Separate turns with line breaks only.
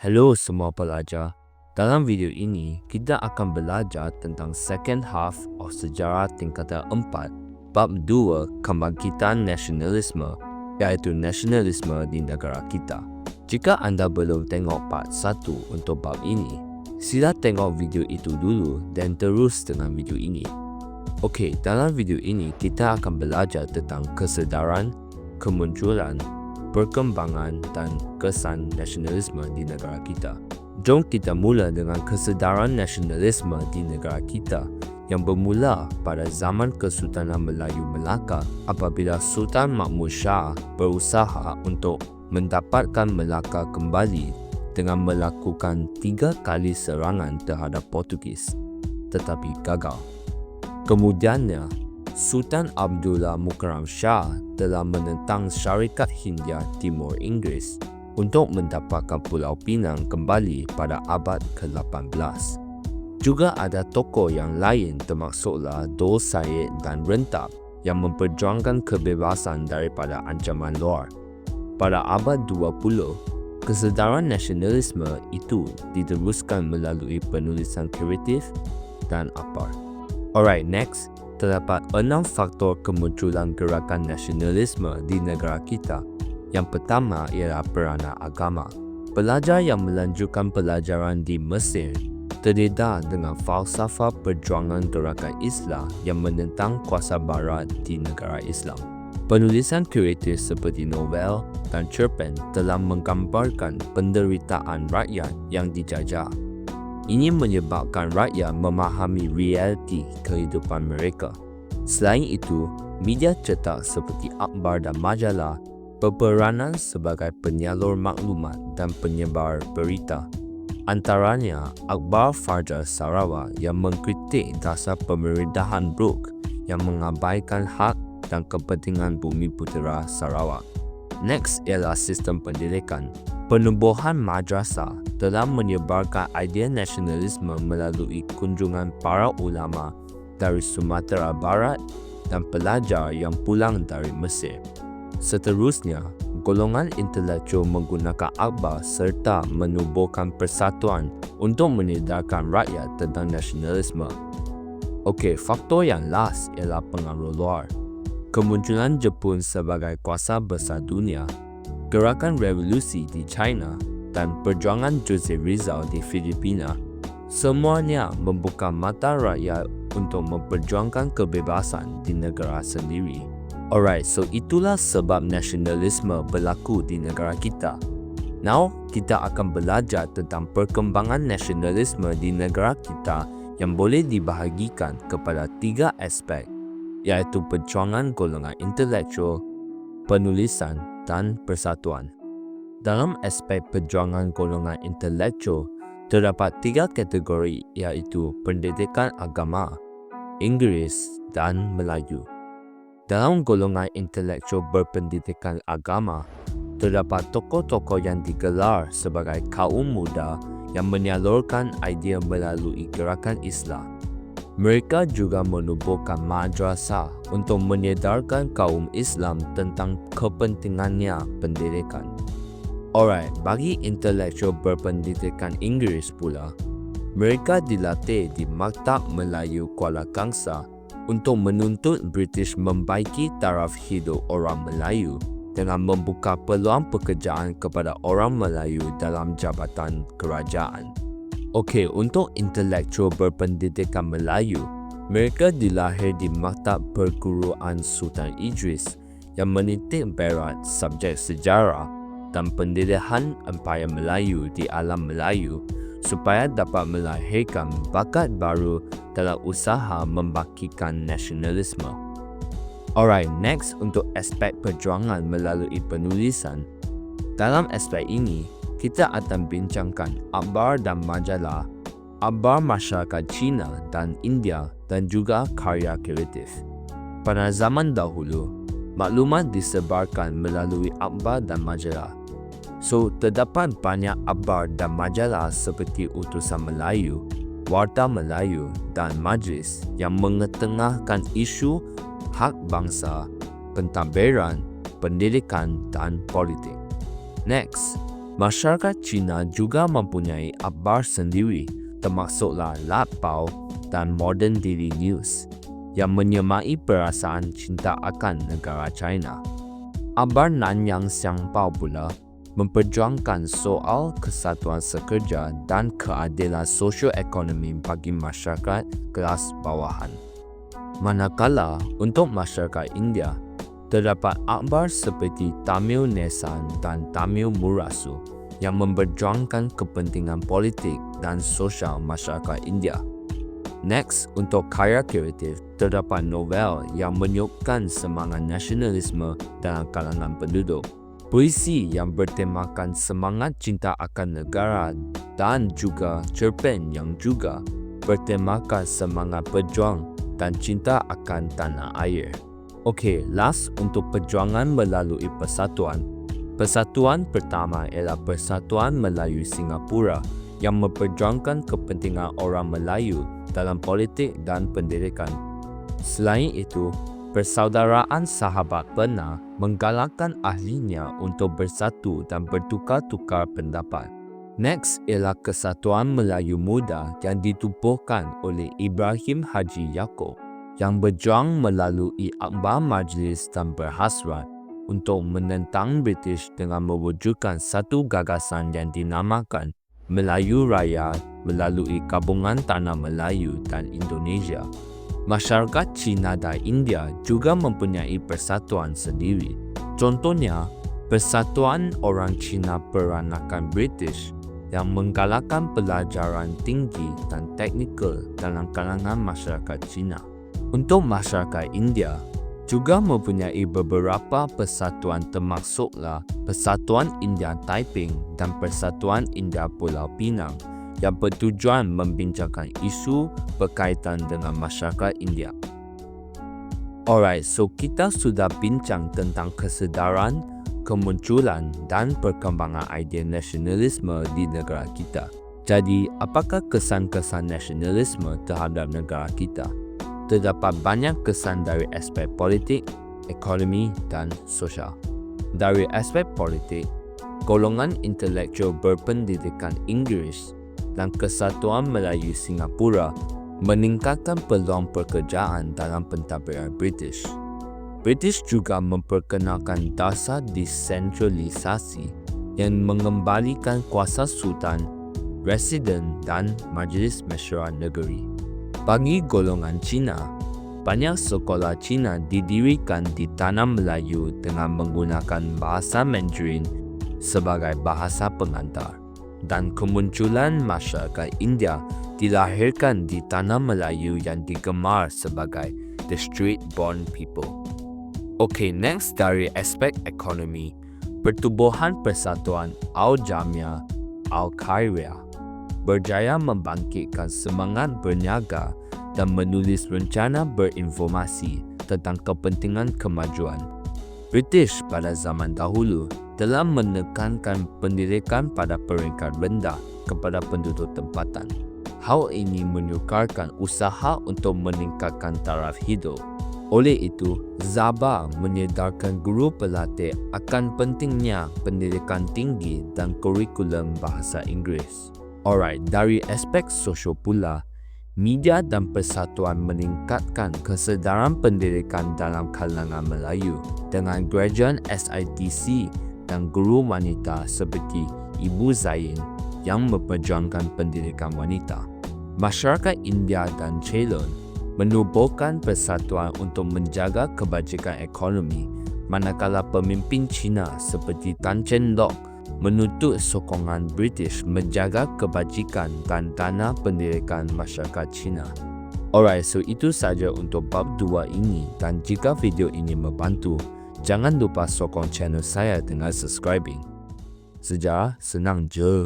Hello semua pelajar. Dalam video ini, kita akan belajar tentang second half of sejarah tingkatan 4, bab 2, kebangkitan nasionalisme, iaitu nasionalisme di negara kita. Jika anda belum tengok part 1 untuk bab ini, sila tengok video itu dulu dan terus dengan video ini. Okey, dalam video ini kita akan belajar tentang kesedaran, kemunculan, perkembangan dan kesan nasionalisme di negara kita. Jom kita mula dengan kesedaran nasionalisme di negara kita yang bermula pada zaman Kesultanan Melayu Melaka apabila Sultan Mahmud Shah berusaha untuk mendapatkan Melaka kembali dengan melakukan 3 kali serangan terhadap Portugis, tetapi gagal. Kemudiannya, Sultan Abdullah Mukarram Shah telah menentang Syarikat Hindia Timur Inggeris untuk mendapatkan Pulau Pinang kembali pada abad ke-18. Juga ada tokoh yang lain termasuklah Dor Said dan Rentap yang memperjuangkan kebebasan daripada ancaman luar. Pada abad 20, kesedaran nasionalisme itu diteruskan melalui penulisan kreatif dan akbar. Alright, next. Terdapat 6 faktor kemunculan gerakan nasionalisme di negara kita. Yang pertama ialah peranan agama. Pelajar yang melanjutkan pelajaran di Mesir terdedah dengan falsafah perjuangan gerakan Islam yang menentang kuasa barat di negara Islam. Penulisan kreatif seperti novel dan cerpen telah menggambarkan penderitaan rakyat yang dijajah. Ini menyebabkan rakyat memahami realiti kehidupan mereka. Selain itu, media cetak seperti akhbar dan majalah berperanan sebagai penyalur maklumat dan penyebar berita. Antaranya, Akhbar Fajar Sarawak yang mengkritik dasar pemerintahan Brooke yang mengabaikan hak dan kepentingan bumi putera Sarawak. Next ialah sistem pendidikan. Penubuhan madrasah telah menyebarkan idea nasionalisme melalui kunjungan para ulama dari Sumatera Barat dan pelajar yang pulang dari Mesir. Seterusnya, golongan intelektual menggunakan akhbar serta menubuhkan persatuan untuk menyedarkan rakyat tentang nasionalisme. Okey, faktor yang last ialah pengaruh luar. Kemunculan Jepun sebagai kuasa besar dunia, gerakan revolusi di China dan perjuangan Jose Rizal di Filipina, semuanya membuka mata rakyat untuk memperjuangkan kebebasan di negara sendiri. Alright, so itulah sebab nasionalisme berlaku di negara kita. Now, kita akan belajar tentang perkembangan nasionalisme di negara kita yang boleh dibahagikan kepada 3 aspek, iaitu perjuangan golongan intelektual, penulisan dan persatuan. Dalam aspek perjuangan golongan intelektual, terdapat 3 kategori iaitu pendidikan agama, Inggeris dan Melayu. Dalam golongan intelektual berpendidikan agama, terdapat tokoh-tokoh yang digelar sebagai kaum muda yang menyalurkan idea melalui gerakan Islam. Mereka juga menubuhkan madrasah untuk menyedarkan kaum Islam tentang kepentingannya pendidikan. Alright, bagi intelektual berpendidikan Inggeris pula, mereka dilatih di Maktab Melayu Kuala Kangsar untuk menuntut British membaiki taraf hidup orang Melayu dengan membuka peluang pekerjaan kepada orang Melayu dalam jabatan kerajaan. Okey, untuk intelektual berpendidikan Melayu, mereka dilahir di Maktab Perguruan Sultan Idris yang menitik berat subjek sejarah dan pendirian Empayar Melayu di alam Melayu supaya dapat melahirkan bakat baru dalam usaha membangkitkan nasionalisme. Alright, next untuk aspek perjuangan melalui penulisan. Dalam aspek ini, kita akan bincangkan akhbar dan majalah, akhbar masyarakat Cina dan India dan juga karya kreatif. Pada zaman dahulu, maklumat disebarkan melalui akhbar dan majalah. So, terdapat banyak akhbar dan majalah seperti Utusan Melayu, Warta Melayu dan Majlis yang mengetengahkan isu hak bangsa, pentadbiran, pendidikan dan politik. Next, Masyarakat Cina juga mempunyai akhbar sendiri, termasuklah Lapao dan Modern Daily News, yang menyemai perasaan cinta akan negara China. Akhbar Nanyang Xiangpao pula memperjuangkan soal kesatuan sekerja dan keadilan sosio-ekonomi bagi masyarakat kelas bawahan. Manakala untuk masyarakat India, terdapat akhbar seperti Tamil Nesan dan Tamil Murasu yang memperjuangkan kepentingan politik dan sosial masyarakat India. Next, untuk karya kreatif, terdapat novel yang menyokkan semangat nasionalisme dalam kalangan penduduk, puisi yang bertemakan semangat cinta akan negara, dan juga cerpen yang juga bertemakan semangat berjuang dan cinta akan tanah air. Okey, last untuk perjuangan melalui persatuan. Persatuan pertama ialah Persatuan Melayu Singapura yang memperjuangkan kepentingan orang Melayu dalam politik dan pendidikan. Selain itu, Persaudaraan Sahabat Pena menggalakkan ahlinya untuk bersatu dan bertukar-tukar pendapat. Next ialah Kesatuan Melayu Muda yang ditubuhkan oleh Ibrahim Haji Yaakob yang berjuang melalui akhbar majlis dan berhasrat untuk menentang British dengan mewujudkan satu gagasan yang dinamakan Melayu Raya melalui gabungan Tanah Melayu dan Indonesia. Masyarakat Cina dan India juga mempunyai persatuan sendiri. Contohnya, Persatuan Orang Cina Peranakan British yang menggalakkan pelajaran tinggi dan teknikal dalam kalangan masyarakat Cina. Untuk masyarakat India, juga mempunyai beberapa persatuan termasuklah Persatuan India Taiping dan Persatuan India Pulau Pinang yang bertujuan membincangkan isu berkaitan dengan masyarakat India. Alright, so kita sudah bincang tentang kesedaran, kemunculan dan perkembangan idea nasionalisme di negara kita. Jadi, apakah kesan-kesan nasionalisme terhadap negara kita? Terdapat banyak kesan dari aspek politik, ekonomi dan sosial. Dari aspek politik, golongan intelektual berpendidikan Inggeris dan Kesatuan Melayu Singapura meningkatkan peluang pekerjaan dalam pentadbiran British. British juga memperkenalkan dasar desentralisasi yang mengembalikan kuasa sultan, residen dan majlis mesyuarat negeri. Bagi golongan Cina, banyak sekolah Cina didirikan di Tanah Melayu dengan menggunakan bahasa Mandarin sebagai bahasa pengantar, dan kemunculan masyarakat India dilahirkan di Tanah Melayu yang digemar sebagai The Street-Born People. Okey, next dari aspek ekonomi, pertubuhan Persatuan Al-Jamiah Al-Khairiyah berjaya membangkitkan semangat berniaga dan menulis rencana berinformasi tentang kepentingan kemajuan. British pada zaman dahulu telah menekankan pendidikan pada peringkat rendah kepada penduduk tempatan. Hal ini menyukarkan usaha untuk meningkatkan taraf hidup. Oleh itu, Sabah menyedarkan guru pelatih akan pentingnya pendidikan tinggi dan kurikulum bahasa Inggeris. Alright, dari aspek sosial pula, media dan persatuan meningkatkan kesedaran pendidikan dalam kalangan Melayu dengan graduan SITC dan guru wanita seperti Ibu Zain yang memperjuangkan pendidikan wanita. Masyarakat India dan Ceylon menubuhkan persatuan untuk menjaga kebajikan ekonomi, manakala pemimpin Cina seperti Tan Cheng Lock menuntut sokongan British menjaga kebajikan dan tanah pendidikan masyarakat Cina. Alright, so itu saja untuk bab 2 ini, dan jika video ini membantu, jangan lupa sokong channel saya dengan subscribing. Sejarah senang je.